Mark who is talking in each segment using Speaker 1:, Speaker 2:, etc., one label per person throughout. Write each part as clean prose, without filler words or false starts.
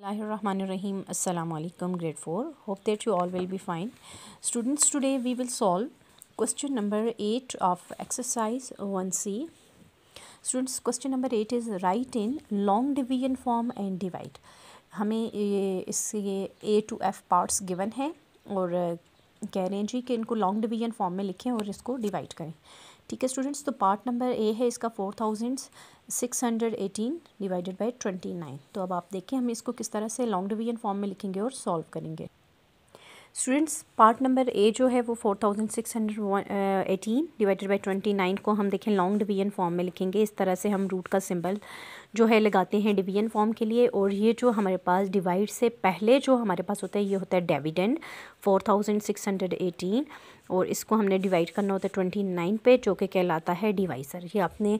Speaker 1: Bismillahirrahmanirrahim. Assalamu alaikum, grade 4. Hope that you all will be fine. Students, today we will solve question number 8 of exercise 1C. Students, question number 8 is write in long division form and divide. हमें इससे A to F parts given है और कह रहे हैं जी कि इनको long division form में लिखें और इसको डिवाइड करें। ठीक है स्टूडेंट्स, तो पार्ट नंबर ए है इसका 4618 डिवाइडेड बाय 29। तो अब आप देखें हम इसको किस तरह से लॉन्ग डिवीजन फॉर्म में लिखेंगे और सॉल्व करेंगे। स्टूडेंट्स, पार्ट नंबर ए जो है वो 4618 डिवाइडेड बाय 29 को हम देखें लॉन्ग डिवीजन फॉर्म में लिखेंगे। इस तरह से हम रूट का सिंबल जो है लगाते हैं डिवीजन फॉर्म के लिए। और ये जो हमारे पास डिवाइड से पहले जो हमारे पास होता है ये होता है डिविडेंड 4618, और इसको हमने डिवाइड करना होता है 29 पे, जो कि कहलाता है डिवाइज़र। ये अपने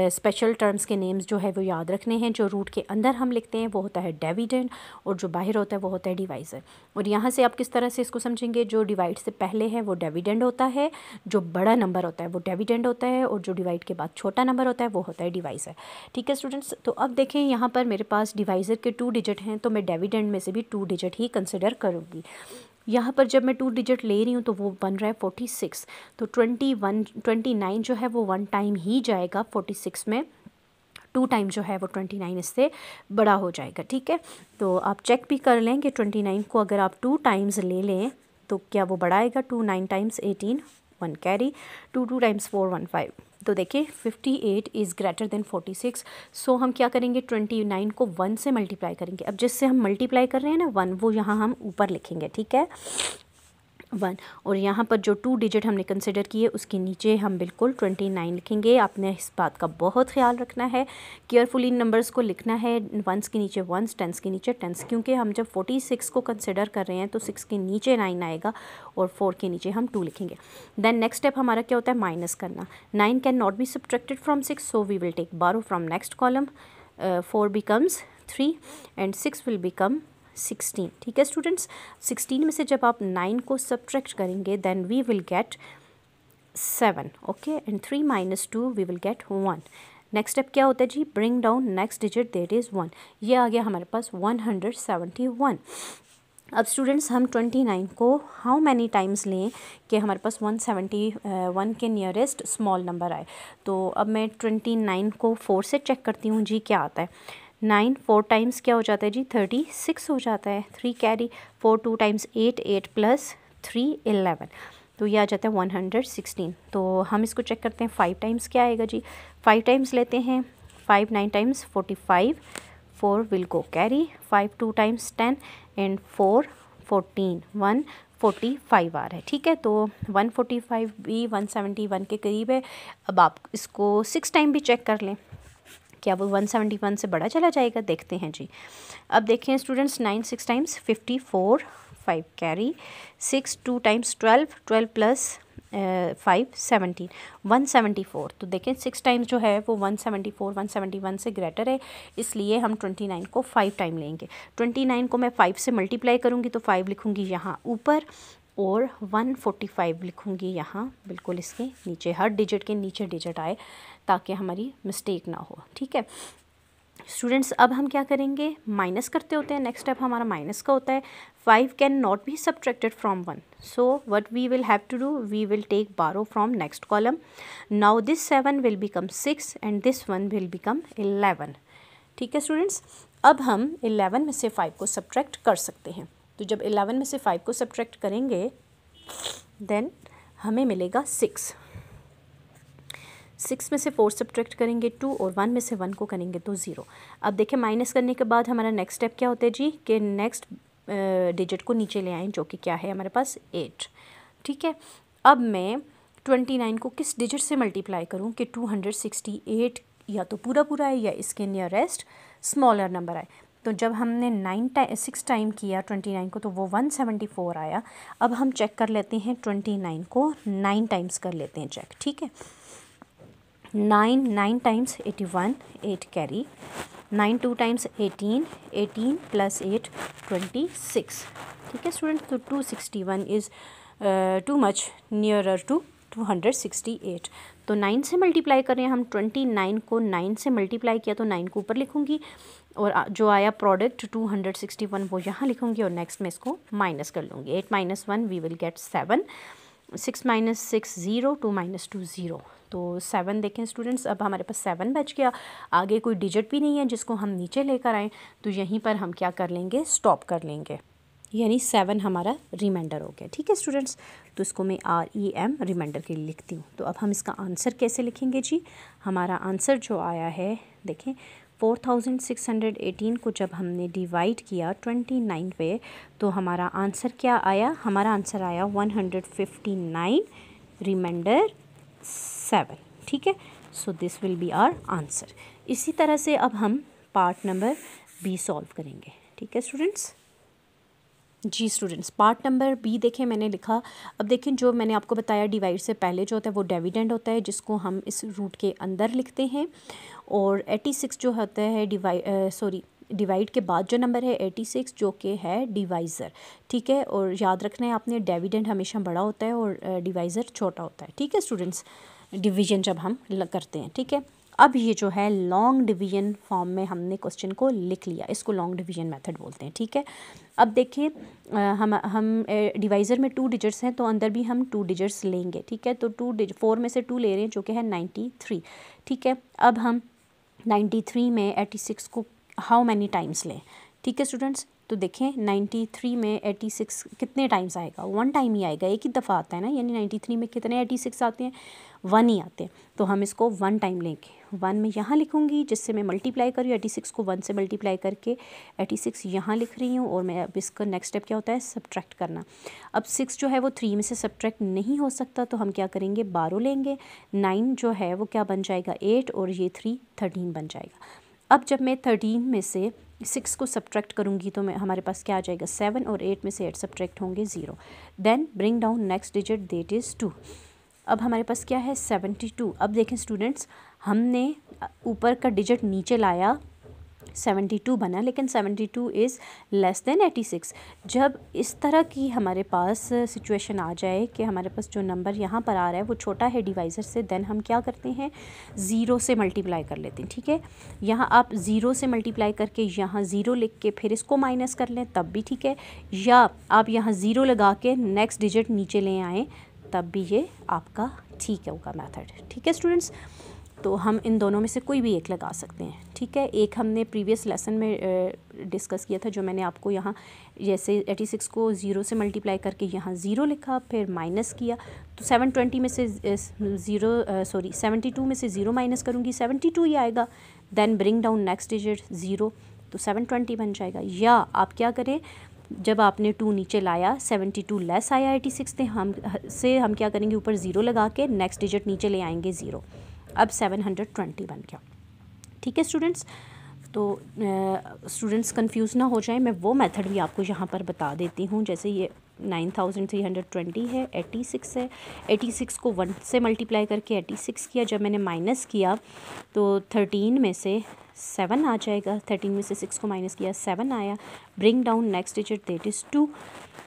Speaker 1: स्पेशल टर्म्स के नेम्स जो है वो याद रखने हैं। जो रूट के अंदर हम लिखते हैं वो होता है डिविडेंड और जो बाहर होता है वो होता है डिवाइज़र। और यहाँ से आप किस तरह से इसको समझेंगे, जो डिवाइड से पहले है वो डिविडेंड होता है, जो बड़ा नंबर होता है वो डिविडेंड होता है, और जो डिवाइड के बाद छोटा नंबर होता है वो होता है डिवाइज़र। ठीक है स्टूडेंट्स, तो अब देखें यहाँ पर मेरे पास डिवाइज़र के 2 डिजिट हैं, तो मैं डिविडेंड में से भी 2 डिजिट ही कंसिडर करूँगी। यहाँ पर जब मैं 2 डिजिट ले रही हूँ तो वो बन रहा है 46, तो 29 जो है वो 1 टाइम ही जाएगा 46 में, 2 टाइम जो है वो 29 इससे बड़ा हो जाएगा। ठीक है, तो आप चेक भी कर लें कि 29 को अगर आप 2 टाइम्स ले लें तो क्या वो बड़ा आएगा। 2 9 टाइम्स 18, 1 कैरी, 2 टाइम्स 4 1 5। तो देखिए 58 इज़ ग्रेटर देन 46। सो हम क्या करेंगे, 29 को 1 से मल्टीप्लाई करेंगे। अब जिससे हम मल्टीप्लाई कर रहे हैं ना 1, वो यहाँ हम ऊपर लिखेंगे। ठीक है 1, और यहाँ पर जो 2 डिजिट हमने कंसिडर किए उसके नीचे हम बिल्कुल 29 लिखेंगे। आपने इस बात का बहुत ख्याल रखना है, केयरफुली नंबर्स को लिखना है। 1s के नीचे 1s, 10s के नीचे 10s, क्योंकि हम जब 46 को कंसिडर कर रहे हैं तो 6 के नीचे 9 आएगा और 4 के नीचे हम 2 लिखेंगे। देन नेक्स्ट स्टेप हमारा क्या होता है, माइनस करना। 9 can not be subtracted from 6, so we will take borrow from next column. 4 becomes 3 and 6 will become 16। ठीक है स्टूडेंट्स, 16 में से जब आप 9 को सब्ट्रैक्ट करेंगे then we will get 7। Okay, and 3 minus 2 we will get 1। Next step क्या होता है जी, bring down next digit, that is 1। ये आ गया हमारे पास 171। अब स्टूडेंट्स हम 29 को हाउ मैनी टाइम्स लें कि हमारे पास 171 के नियरेस्ट स्मॉल नंबर आए। तो अब मैं 29 को 4 से चेक करती हूँ जी क्या आता है। 9 4 टाइम्स क्या हो जाता है जी, 36 हो जाता है। 3 कैरी, 4 2 टाइम्स 8, 8 प्लस 3 11, तो ये आ जाता है 116। तो हम इसको चेक करते हैं 5 टाइम्स क्या आएगा जी। 5 टाइम्स लेते हैं, 5 9 times 45, 4 will go carry, 5 2 times 10 and 4 14, 145 आ रहा है। ठीक है, तो 145 भी 171 के करीब है। अब आप इसको 6 टाइम भी चेक कर लें, क्या वो 171 से बड़ा चला जाएगा, देखते हैं जी। अब देखें students, 9 6 times 54, 5 carry, 6 2 times 12, 12 plus 5 17, 174। तो देखें 6 टाइम्स जो है वो 174 171 से ग्रेटर है, इसलिए हम 29 को 5 टाइम लेंगे। 29 को मैं 5 से मल्टीप्लाई करूँगी तो 5 लिखूँगी यहाँ ऊपर और 145 लिखूँगी यहाँ बिल्कुल इसके नीचे, हर डिजिट के नीचे डिजिट आए ताकि हमारी मिस्टेक ना हो। ठीक है स्टूडेंट्स, अब हम क्या करेंगे, माइनस करते होते हैं। नेक्स्ट स्टेप हमारा माइनस का होता है। 5 can not be subtracted from 1, so what we will have to do, we will take borrow from next column. Now this 7 will become 6 and this 1 will become 11। ठीक है students, अब हम 11 में से 5 को सब्ट्रैक्ट कर सकते हैं। तो जब 11 में से 5 को सब्ट्रैक्ट करेंगे देन हमें मिलेगा 6। 6 में से 4 सब्ट्रैक्ट करेंगे 2, और 1 में से 1 को करेंगे तो 0। अब देखें माइनस करने के बाद हमारा नेक्स्ट स्टेप क्या होता है जी, कि नेक्स्ट डिजिट को नीचे ले आएँ, जो कि क्या है हमारे पास 8। ठीक है, अब मैं 29 को किस डिजिट से मल्टीप्लाई करूँ कि 268 या तो पूरा पूरा आए या इसके नियरेस्ट स्मॉलर नंबर आए। तो जब हमने 6 टाइम किया 29 को तो वो 174 आया। अब हम चेक कर लेते हैं 29 को 9 टाइम्स कर लेते हैं चेक। ठीक है, 9 9 टाइम्स 81, 8 कैरी, 9 2 टाइम्स 18, 18 प्लस 8 26। ठीक है स्टूडेंट, तो 261 is too much nearer to 268। तो 9 से मल्टीप्लाई करें हम, 29 को 9 से मल्टीप्लाई किया तो 9 को ऊपर लिखूँगी और जो आया प्रोडक्ट 261 वो यहाँ लिखूँगी और नेक्स्ट में इसको माइनस कर लूँगी। 8 - 1 वी विल गेट 7, 6 - 6 0, 2 - 2 0, तो 7 देखें स्टूडेंट्स। अब हमारे पास 7 बच गया, आगे कोई डिजिट भी नहीं है जिसको हम नीचे लेकर आएँ, तो यहीं पर हम क्या कर लेंगे, स्टॉप कर लेंगे, यानी 7 हमारा रिमाइंडर हो गया। ठीक है स्टूडेंट्स, तो इसको मैं REM रिमाइंडर के लिए लिखती हूँ। तो अब हम इसका आंसर कैसे लिखेंगे जी। हमारा आंसर जो आया है देखें, 4618 को जब हमने डिवाइड किया 29 पे, तो हमारा आंसर क्या आया, हमारा आंसर आया 159 रिमाइंडर 7। ठीक है, so this will be our answer. इसी तरह से अब हम पार्ट नंबर B सॉल्व करेंगे। ठीक है स्टूडेंट्स। जी स्टूडेंट्स, पार्ट नंबर B देखें मैंने लिखा। अब देखें, जो मैंने आपको बताया डिवाइड से पहले जो होता है वो डिविडेंड होता है, जिसको हम इस रूट के अंदर लिखते हैं, और 86 जो होता है डिवाइड के बाद जो नंबर है 86 जो कि है डिवाइज़र। ठीक है, और याद रखना है आपने, डिविडेंड हमेशा बड़ा होता है और डिवाइज़र छोटा होता है। ठीक है स्टूडेंट्स, डिवीजन जब हम करते हैं। ठीक है, अब ये जो है लॉन्ग डिवीजन फॉर्म में हमने क्वेश्चन को लिख लिया, इसको लॉन्ग डिवीजन मेथड बोलते हैं। ठीक है, अब देखिए हम डिवाइज़र में 2 डिजिट्स हैं, तो अंदर भी हम 2 डिजिट्स लेंगे। ठीक है, तो 4 में से 2 ले रहे हैं जो कि है 93। ठीक है, अब हम 93 में 86 को हाउ मैनी टाइम्स लें। ठीक है स्टूडेंट्स, तो देखें 93 में 86 कितने टाइम्स आएगा, 1 टाइम ही आएगा, एक ही दफ़ा आता है ना, यानी 93 में कितने 86 आते हैं, 1 ही आते हैं, तो हम इसको 1 टाइम लेंगे। 1 में यहाँ लिखूँगी, जिससे मैं मल्टीप्लाई कर रही हूँ 86 को 1 से मल्टीप्लाई करके 86 यहाँ लिख रही हूँ, और मैं अब इसका नेक्स्ट स्टेप क्या होता है, सब्ट्रैक्ट करना। अब 6 जो है वो 3 में से सब्ट्रैक्ट नहीं हो सकता, तो हम क्या करेंगे, 12 लेंगे। 9 जो है वो क्या बन जाएगा, 8, और ये 3 13 बन जाएगा। अब जब मैं 13 में से 6 को सब्ट्रैक्ट करूँगी तो मैं हमारे पास क्या आ जाएगा, 7, और 8 में से 8 सब्ट्रैक्ट होंगे 0। Then bring down next digit, that is 2। अब हमारे पास क्या है, 72। अब देखें स्टूडेंट्स, हमने ऊपर का डिजिट नीचे लाया, 72 बना, लेकिन 72 इज़ लेस देन 86। जब इस तरह की हमारे पास सिचुएशन आ जाए कि हमारे पास जो नंबर यहाँ पर आ रहा है वो छोटा है डिवाइज़र से, देन हम क्या करते हैं, 0 से मल्टीप्लाई कर लेते हैं। ठीक है, यहाँ आप 0 से मल्टीप्लाई करके यहाँ 0 लिख के फिर इसको माइनस कर लें, तब भी ठीक है, या आप यहाँ 0 लगा के नेक्स्ट डिजिट नीचे ले आएँ, तब भी ये आपका ठीक होगा मेथड। ठीक है स्टूडेंट्स, तो हम इन दोनों में से कोई भी एक लगा सकते हैं। ठीक है, एक हमने प्रीवियस लेसन में डिस्कस किया था, जो मैंने आपको यहाँ जैसे 86 को 0 से मल्टीप्लाई करके यहाँ 0 लिखा, फिर माइनस किया, तो 720 में से 72 में से 0 माइनस करूँगी, 72 ही आएगा। Then bring down next digit 0, तो 720 बन जाएगा। या आप क्या करें, जब आपने 2 नीचे लाया, 72 लेस आया 86 से, हम क्या करेंगे, ऊपर 0 लगा के नेक्स्ट डिजिट नीचे ले आएंगे 0, अब 720 बन गया। ठीक है स्टूडेंट्स, तो स्टूडेंट्स कंफ्यूज ना हो जाएं, मैं वो मेथड भी आपको यहाँ पर बता देती हूँ। जैसे ये 9320 है, 86 है, 86 को 1 से मल्टीप्लाई करके 86 किया, जब मैंने माइनस किया तो 13 में से 7 आ जाएगा, 13 में से 6 को माइनस किया 7 आया, bring down next digit that is 2।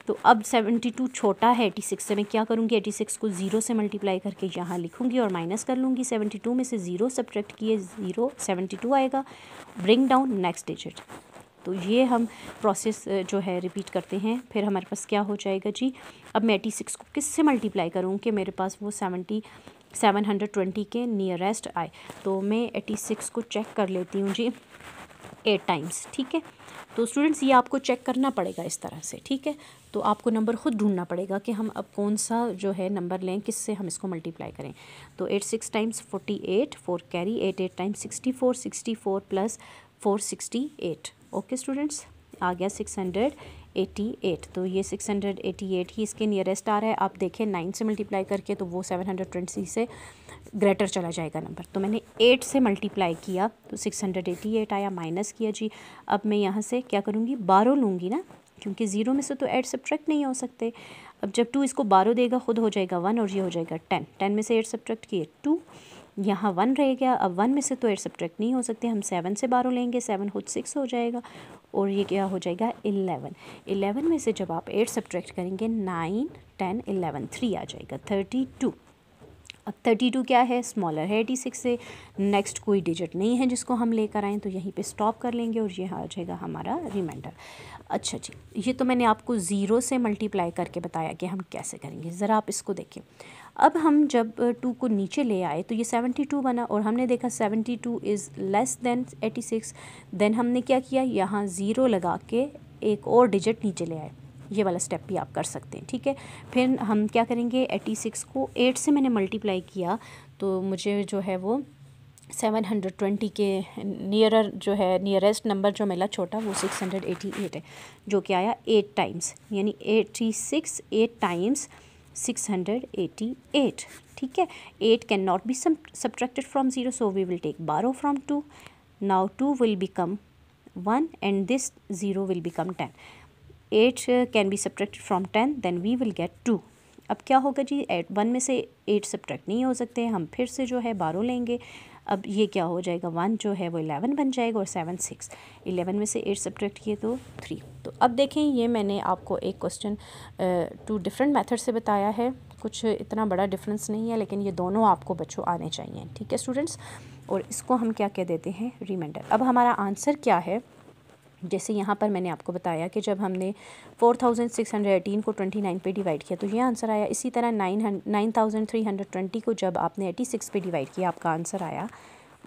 Speaker 1: तो अब 72 छोटा है 86 से, मैं क्या करूँगी, 86 को 0 से मल्टीप्लाई करके यहाँ लिखूँगी और माइनस कर लूँगी। 72 में से 0 सब्ट्रैक्ट किए 0, 72 आएगा, ब्रिंग डाउन नेक्स्ट डिजिट। तो ये हम प्रोसेस जो है रिपीट करते हैं, फिर हमारे पास क्या हो जाएगा जी। अब मैं 86 को किस से मल्टीप्लाई करूँ कि मेरे पास वो 720 के नियरेस्ट आए, तो मैं 86 को चेक कर लेती हूँ जी 8 टाइम्स। ठीक है, तो स्टूडेंट्स ये आपको चेक करना पड़ेगा इस तरह से। ठीक है, तो आपको नंबर ख़ुद ढूंढना पड़ेगा कि हम अब कौन सा जो है नंबर लें, किससे हम इसको मल्टीप्लाई करें। तो 8 6 times 48, 4 carry, 8 8 times 64, 64 plus 4 68। Okay students, आ गया 688। तो ये 688 ही इसके नियरेस्ट आ रहा है। आप देखें 9 से मल्टीप्लाई करके तो वो 720 से ग्रेटर चला जाएगा नंबर, तो मैंने 8 से मल्टीप्लाई किया तो 688 आया, माइनस किया जी। अब मैं यहाँ से क्या करूँगी, 12 लूँगी ना, क्योंकि 0 में से तो 8 सब्ट्रैक्ट नहीं हो सकते। अब जब 2 इसको 12 देगा खुद हो जाएगा 1 और ये हो जाएगा 10। 10 में से 8 सब्ट्रैक्ट किए 2, यहाँ 1 रह गया। अब 1 में से तो 8 सब्ट्रैक्ट नहीं हो सकते, हम 7 से 12 लेंगे, 7 खुद 6 हो जाएगा और ये क्या हो जाएगा 11। 11 में से जब आप 8 सब्ट्रैक्ट करेंगे 9 10 11, 3 आ जाएगा 32। अब 32 क्या है, स्मॉलर है 86 से, नेक्स्ट कोई डिजिट नहीं है जिसको हम लेकर आएँ, तो यहीं पे स्टॉप कर लेंगे और ये आ जाएगा हमारा रिमाइंडर। अच्छा जी, ये तो मैंने आपको ज़ीरो से मल्टीप्लाई करके बताया कि हम कैसे करेंगे। ज़रा आप इसको देखें। अब हम जब 2 को नीचे ले आए तो ये 72 बना और हमने देखा 72 इज़ लेस देन 86। देन हमने क्या किया, यहाँ ज़ीरो लगा के एक और डिजिट नीचे ले आए। ये वाला स्टेप भी आप कर सकते हैं, ठीक है। फिर हम क्या करेंगे, 86 को 8 से मैंने मल्टीप्लाई किया तो मुझे जो है वो 720 के नियरर जो है, नियरेस्ट नंबर जो मिला छोटा, वो 688 है, जो कि आया 8 टाइम्स, यानी 86 8 टाइम्स 688, ठीक है। 8 can not B subtracted from 0, so we will take borrow from 2. Now 2 will become 1 and this 0 will become 10. 8 can be subtracted from 10, then we will get 2. अब क्या होगा जी, 1 में से 8 सब्ट्रैक्ट नहीं हो सकते, हम फिर से जो है बारो लेंगे। अब ये क्या हो जाएगा, 1 जो है वो 11 बन जाएगा और 7 6, 11 में से 8 सब्ट्रैक्ट किए तो 3। तो अब देखें, ये मैंने आपको एक क्वेश्चन 2 डिफरेंट मेथड से बताया है, कुछ इतना बड़ा डिफरेंस नहीं है, लेकिन ये दोनों आपको बच्चों आने चाहिए, ठीक है स्टूडेंट्स। और इसको हम क्या कह देते हैं, रिमाइंडर। अब हमारा आंसर क्या है, जैसे यहाँ पर मैंने आपको बताया कि जब हमने 4618 को 29 पे डिवाइड किया तो ये आंसर आया। इसी तरह 9320 को जब आपने 86 पे डिवाइड किया, आपका आंसर आया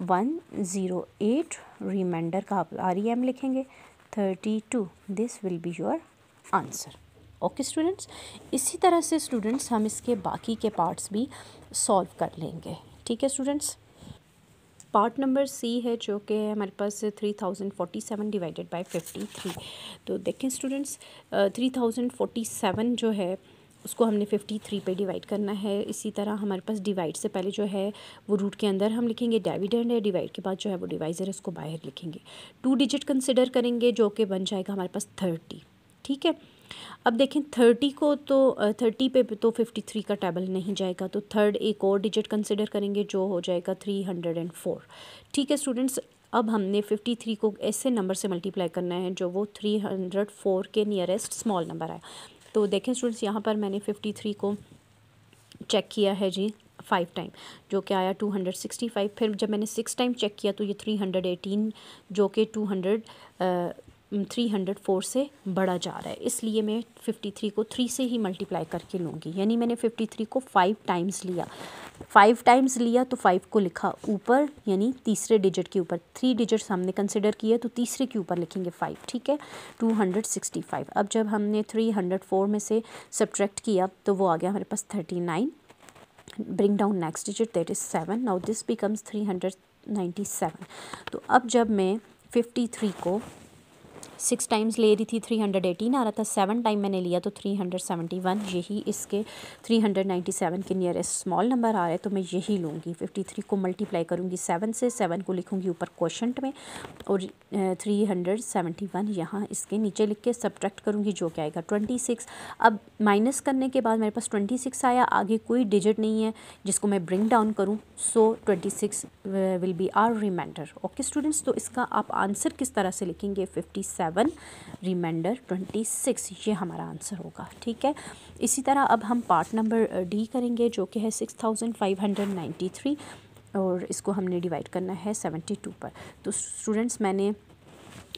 Speaker 1: 108। रिमाइंडर का आप REM लिखेंगे 32, this will be your answer. Okay students, इसी तरह से स्टूडेंट्स हम इसके बाकी के पार्ट्स भी सॉल्व कर लेंगे, ठीक है स्टूडेंट्स। पार्ट नंबर C है जो कि हमारे पास 3047 डिवाइडेड बाय 53। तो देखें स्टूडेंट्स, 3047 जो है उसको हमने 53 पे डिवाइड करना है। इसी तरह हमारे पास डिवाइड से पहले जो है वो रूट के अंदर हम लिखेंगे डिविडेंड है, डिवाइड के बाद जो है वो डिवाइज़र है, उसको बाहर लिखेंगे। 2 डिजिट कंसिडर करेंगे जो कि बन जाएगा हमारे पास 30, ठीक है। अब देखें 30 को तो 30 पे तो 53 का टेबल नहीं जाएगा, तो थर्ड एक और डिजिट कंसिडर करेंगे जो हो जाएगा 304, ठीक है स्टूडेंट्स। अब हमने 53 को ऐसे नंबर से मल्टीप्लाई करना है जो वो 304 के नियरेस्ट स्मॉल नंबर आए। तो देखें स्टूडेंट्स, यहाँ पर मैंने 53 को चेक किया है जी 5 टाइम, जो कि आया 265। फिर जब मैंने 6 टाइम चेक किया तो ये 318 जो कि 304 से बढ़ा जा रहा है, इसलिए मैं 53 को 3 से ही मल्टीप्लाई करके लूँगी। यानी मैंने 53 को 5 टाइम्स लिया, 5 टाइम्स लिया तो 5 को लिखा ऊपर, यानी तीसरे डिजिट के ऊपर। 3 डिजिट्स हमने कंसिडर किए तो तीसरे के ऊपर लिखेंगे 5, ठीक है। 265। अब जब हमने 304 में से सब्ट्रैक्ट किया तो वो आ गया हमारे पास 39। Bring down next digit, that is 7। Now this becomes 397। तो अब जब मैं 53 को 6 टाइम्स ले रही थी 318 आ रहा था, 7 टाइम मैंने लिया तो 371, यही इसके 397 के नियरेस्ट स्मॉल नंबर आ रहा है, तो मैं यही लूँगी। 53 को मल्टीप्लाई करूँगी 7 से, 7 को लिखूँगी ऊपर क्वोशंट में और 371 यहाँ इसके नीचे लिख के सब्ट्रैक्ट करूँगी जो क्या आएगा 26। अब माइनस करने के बाद मेरे पास 26 आया, आगे कोई डिजिट नहीं है जिसको मैं ब्रिंग डाउन करूँ, so 26 will be our reminder. Okay students, तो इसका आप आंसर किस तरह से लिखेंगे, 57 रिमाइंडर 26, ये हमारा आंसर होगा, ठीक है। इसी तरह अब हम पार्ट नंबर D करेंगे जो कि है 6593 और इसको हमने डिवाइड करना है 72 पर। तो स्टूडेंट्स, मैंने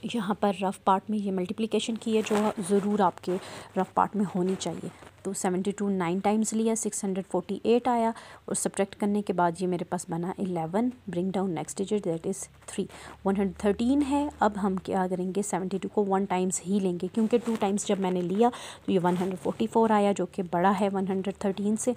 Speaker 1: यहाँ पर रफ़ पार्ट में ये मल्टीप्लिकेशन की है जो ज़रूर आपके रफ़ पार्ट में होनी चाहिए। तो 72 9 टाइम्स लिया, 648 आया और सब्ट्रैक्ट करने के बाद ये मेरे पास बना 11। Bring down next digit, that is 3। 113 है। अब हम क्या करेंगे, 72 को 1 टाइम्स ही लेंगे क्योंकि 2 टाइम्स जब मैंने लिया तो ये 144 आया जो कि बड़ा है 113 से,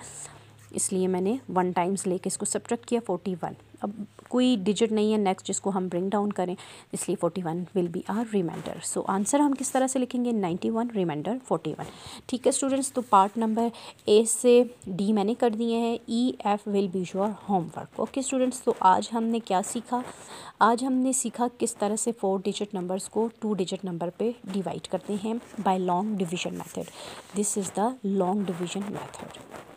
Speaker 1: इसलिए मैंने 1 टाइम्स लेके इसको सब्ट्रैक्ट किया 41। अब कोई डिजिट नहीं है नेक्स्ट जिसको हम ब्रिंग डाउन करें, इसलिए 41 will be our reminder. So answer हम किस तरह से लिखेंगे, 91 रिमाइंडर 41, ठीक है स्टूडेंट्स। तो पार्ट नंबर A से D मैंने कर दिए हैं, EF will be your homework. Okay students, तो आज हमने क्या सीखा, आज हमने सीखा किस तरह से 4 डिजिट नंबर्स को 2 डिजिट नंबर पे डिवाइड करते हैं by long division method. This is the long division method.